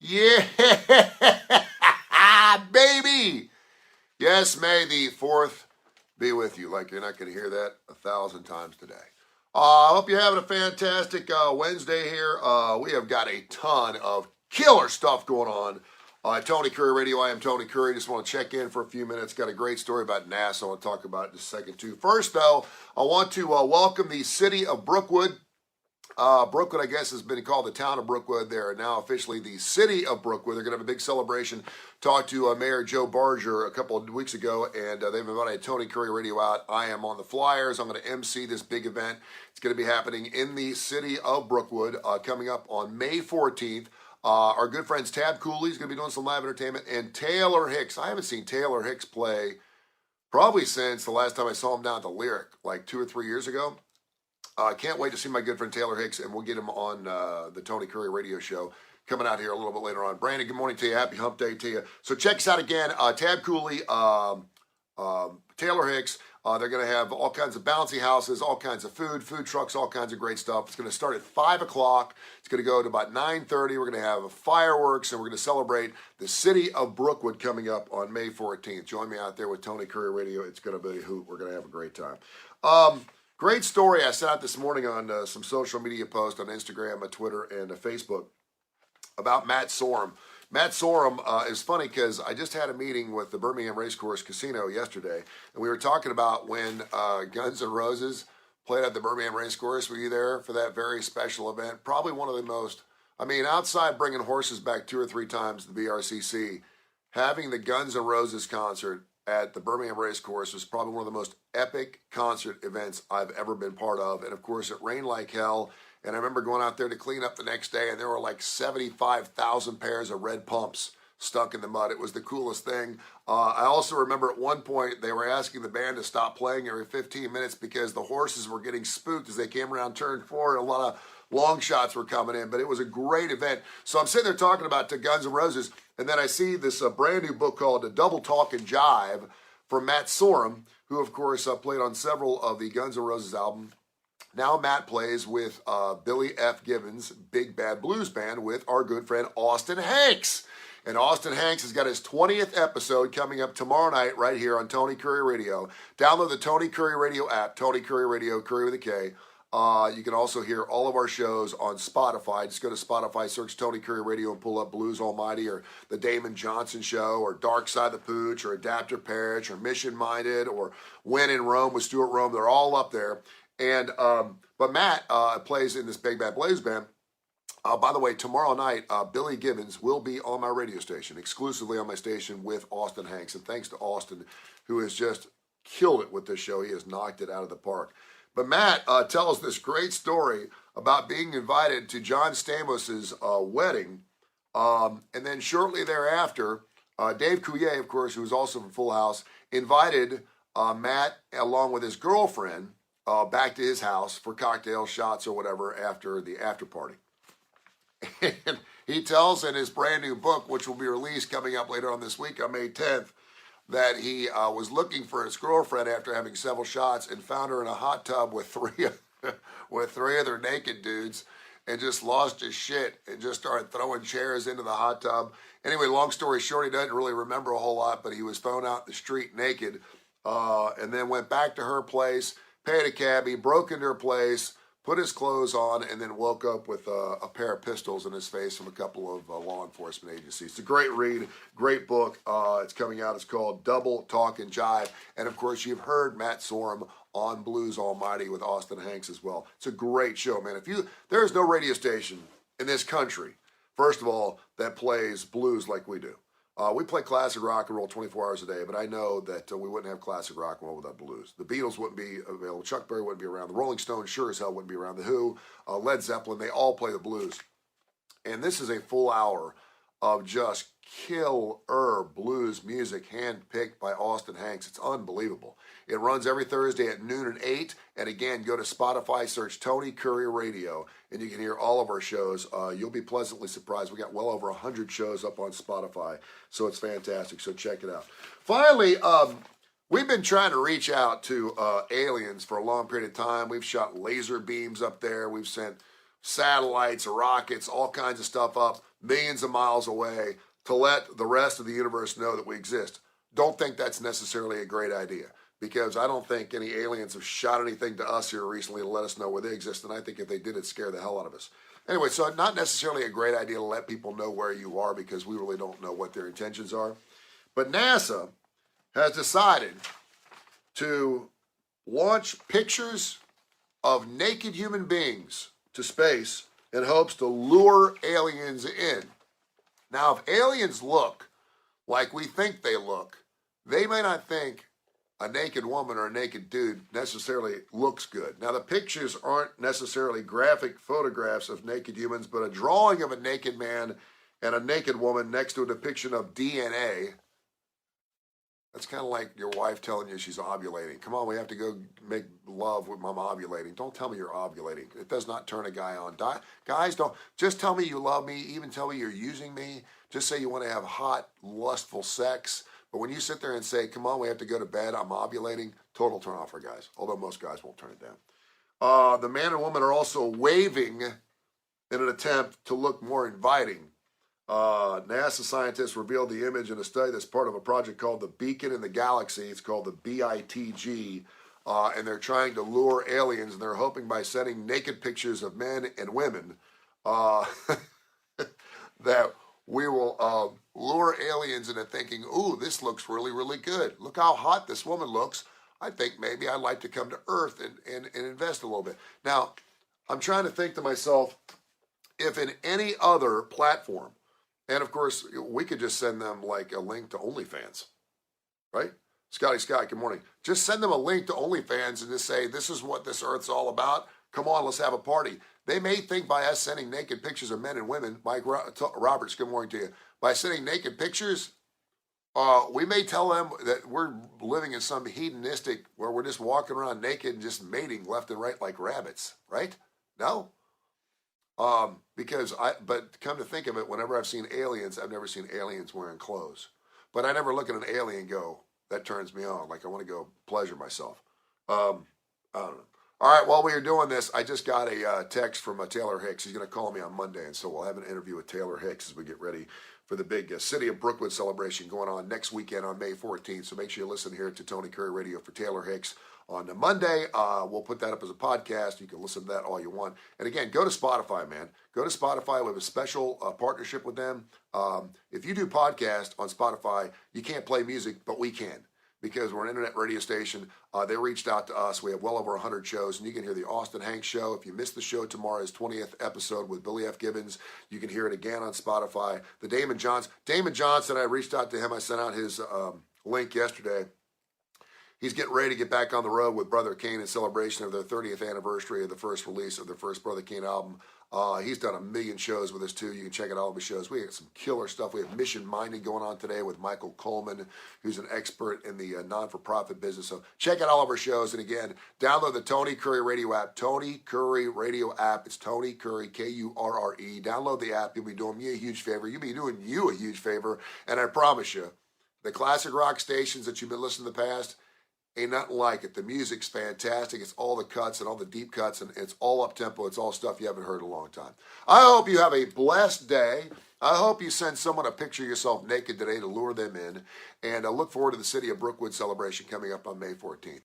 Yeah, baby. Yes, may the 4th be with you. Like you're not going to hear that 1,000 times today. I hope you're having a fantastic Wednesday here. We have got a ton of killer stuff going on. Tony Kurre Radio. I am Tony Kurre. Just want to check in for a few minutes. Got a great story about NASA. I want to talk about it in just a second, too. First, though, I want to welcome the city of Brookwood. Brookwood, I guess, has been called the town of Brookwood. They are now officially the city of Brookwood. They're going to have a big celebration. Talked to Mayor Joe Barger a couple of weeks ago, and they've invited Tony Kurre Radio out. I am on the flyers. I'm going to MC this big event. It's going to be happening in the city of Brookwood coming up on May 14th. Our good friends Tab Cooley is going to be doing some live entertainment, and Taylor Hicks. I haven't seen Taylor Hicks play probably since the last time I saw him down at the Lyric, like 2 or 3 years ago. I can't wait to see my good friend Taylor Hicks, and we'll get him on the Tony Kurre Radio Show coming out here a little bit later on. Brandon, good morning to you. Happy hump day to you. So check us out again. Tab Cooley, Taylor Hicks. They're going to have all kinds of bouncy houses, all kinds of food trucks, all kinds of great stuff. It's going to start at 5 o'clock. It's going to go to about 9:30. We're going to have fireworks, and we're going to celebrate the city of Brookwood coming up on May 14th. Join me out there with Tony Kurre Radio. It's going to be a hoot. We're going to have a great time. Great story I sent out this morning on some social media posts on Instagram, Twitter, and Facebook about Matt Sorum. Matt Sorum is funny because I just had a meeting with the Birmingham Racecourse Casino yesterday, and we were talking about when Guns N' Roses played at the Birmingham Racecourse. Were you there for that very special event? Probably one of the most, outside bringing horses back 2 or 3 times to the BRCC, having the Guns N' Roses concert at the Birmingham Racecourse was probably one of the most epic concert events I've ever been part of. And of course, it rained like hell. And I remember going out there to clean up the next day, and there were like 75,000 pairs of red pumps stuck in the mud. It was the coolest thing. I also remember at one point they were asking the band to stop playing every 15 minutes because the horses were getting spooked as they came around turn 4, and a lot of long shots were coming in. But it was a great event. So I'm sitting there talking about to Guns N' Roses, and then I see this brand new book called Double Talk and Jive from Matt Sorum, who of course played on several of the Guns N' Roses albums. Now Matt plays with Billy F. Gibbons' Big Bad Blues Band with our good friend Austin Hanks. And Austin Hanks has got his 20th episode coming up tomorrow night right here on Tony Kurre Radio. Download the Tony Kurre Radio app, Tony Kurre Radio, Kurre with a K. You can also hear all of our shows on Spotify. Just go to Spotify, search Tony Kurre Radio, and pull up Blues Almighty or The Damon Johnson Show or Dark Side of the Pooch or Adapter Parish or Mission Minded or When in Rome with Stuart Rome. They're all up there. And but Matt plays in this Big Bad Blues Band. By the way, tomorrow night, Billy Gibbons will be on my radio station, exclusively on my station with Austin Hanks. And thanks to Austin, who has just killed it with this show. He has knocked it out of the park. But Matt tells this great story about being invited to John Stamos' wedding. And then shortly thereafter, Dave Coulier, of course, who was also from Full House, invited Matt, along with his girlfriend, back to his house for cocktails, shots, or whatever after the after party. And he tells in his brand new book, which will be released coming up later on this week on May 10th, that he was looking for his girlfriend after having several shots and found her in a hot tub with three other naked dudes and just lost his shit and just started throwing chairs into the hot tub. Anyway, long story short, he doesn't really remember a whole lot, but he was thrown out in the street naked and then went back to her place, paid a cabbie, broke into her place, put his clothes on, and then woke up with a pair of pistols in his face from a couple of law enforcement agencies. It's a great read, great book. It's coming out. It's called Double Talk and Jive. And, of course, you've heard Matt Sorum on Blues Almighty with Austin Hanks as well. It's a great show, man. There is no radio station in this country, first of all, that plays blues like we do. We play classic rock and roll 24 hours a day, but I know that we wouldn't have classic rock and roll without blues. The Beatles wouldn't be available. Chuck Berry wouldn't be around. The Rolling Stones sure as hell wouldn't be around. The Who, Led Zeppelin, they all play the blues. And this is a full hour of just killer blues music handpicked by Austin Hanks. It's unbelievable. It runs every Thursday at noon and 8. And again, go to Spotify, search Tony Kurre Radio, and you can hear all of our shows. You'll be pleasantly surprised. We got well over 100 shows up on Spotify, so it's fantastic. So check it out. Finally, we've been trying to reach out to aliens for a long period of time. We've shot laser beams up there. We've sent satellites, rockets, all kinds of stuff up. millions of miles away to let the rest of the universe know that we exist. Don't think that's necessarily a great idea, because I don't think any aliens have shot anything to us here recently to let us know where they exist, and I think if they did, it'd scare the hell out of us. Anyway, so not necessarily a great idea to let people know where you are, because we really don't know what their intentions are. But NASA has decided to launch pictures of naked human beings to space in hopes to lure aliens in. Now, if aliens look like we think they look, they may not think a naked woman or a naked dude necessarily looks good. Now, the pictures aren't necessarily graphic photographs of naked humans, but a drawing of a naked man and a naked woman next to a depiction of DNA. That's kind of like your wife telling you she's ovulating. Come on, we have to go make love when I'm ovulating. Don't tell me you're ovulating. It does not turn a guy on. Guys, don't just tell me you love me, even tell me you're using me. Just say you want to have hot, lustful sex. But when you sit there and say, come on, we have to go to bed, I'm ovulating, total turn off for guys, although most guys won't turn it down. The man and woman are also waving in an attempt to look more inviting. NASA scientists revealed the image in a study that's part of a project called the Beacon in the Galaxy. It's called the BITG, and they're trying to lure aliens, and they're hoping by sending naked pictures of men and women that we will lure aliens into thinking, ooh, this looks really, really good. Look how hot this woman looks. I think maybe I'd like to come to Earth and invest a little bit. Now, I'm trying to think to myself, if in any other platform, and of course, we could just send them like a link to OnlyFans, right? Scotty Scott, good morning. Just send them a link to OnlyFans and just say, this is what this Earth's all about. Come on, let's have a party. They may think by us sending naked pictures of men and women, Mike Roberts, good morning to you, by sending naked pictures, we may tell them that we're living in some hedonistic, where we're just walking around naked and just mating left and right like rabbits, right? No? But come to think of it, whenever I've seen aliens, I've never seen aliens wearing clothes. But I never look at an alien and go, that turns me on. Like I want to go pleasure myself. I don't know. All right, while we were doing this, I just got a text from Taylor Hicks. He's going to call me on Monday, and so we'll have an interview with Taylor Hicks as we get ready for the big City of Brookwood celebration going on next weekend on May 14th. So make sure you listen here to Tony Curry Radio for Taylor Hicks on the Monday. We'll put that up as a podcast. You can listen to that all you want. And again, go to Spotify, man. Go to Spotify. We have a special partnership with them. If you do podcast on Spotify, you can't play music, but we can, because we're an internet radio station. They reached out to us. We have well over 100 shows, and you can hear the Austin Hanks Show. If you missed the show, tomorrow's 20th episode with Billy F. Gibbons. You can hear it again on Spotify. The Damon Johnson, I reached out to him. I sent out his link yesterday. He's getting ready to get back on the road with Brother Kane in celebration of their 30th anniversary of the first release of their first Brother Kane album. He's done 1 million shows with us, too. You can check out all of his shows. We got some killer stuff. We have Mission Minded going on today with Michael Coleman, who's an expert in the non-for-profit business. So check out all of our shows. And again, download the Tony Curry Radio app. Tony Curry Radio app. It's Tony Curry, Kurre. Download the app. You'll be doing me a huge favor. You'll be doing you a huge favor. And I promise you, the classic rock stations that you've been listening to the past, ain't nothing like it. The music's fantastic. It's all the cuts and all the deep cuts, and it's all up-tempo. It's all stuff you haven't heard in a long time. I hope you have a blessed day. I hope you send someone a picture of yourself naked today to lure them in. And I look forward to the City of Brookwood celebration coming up on May 14th.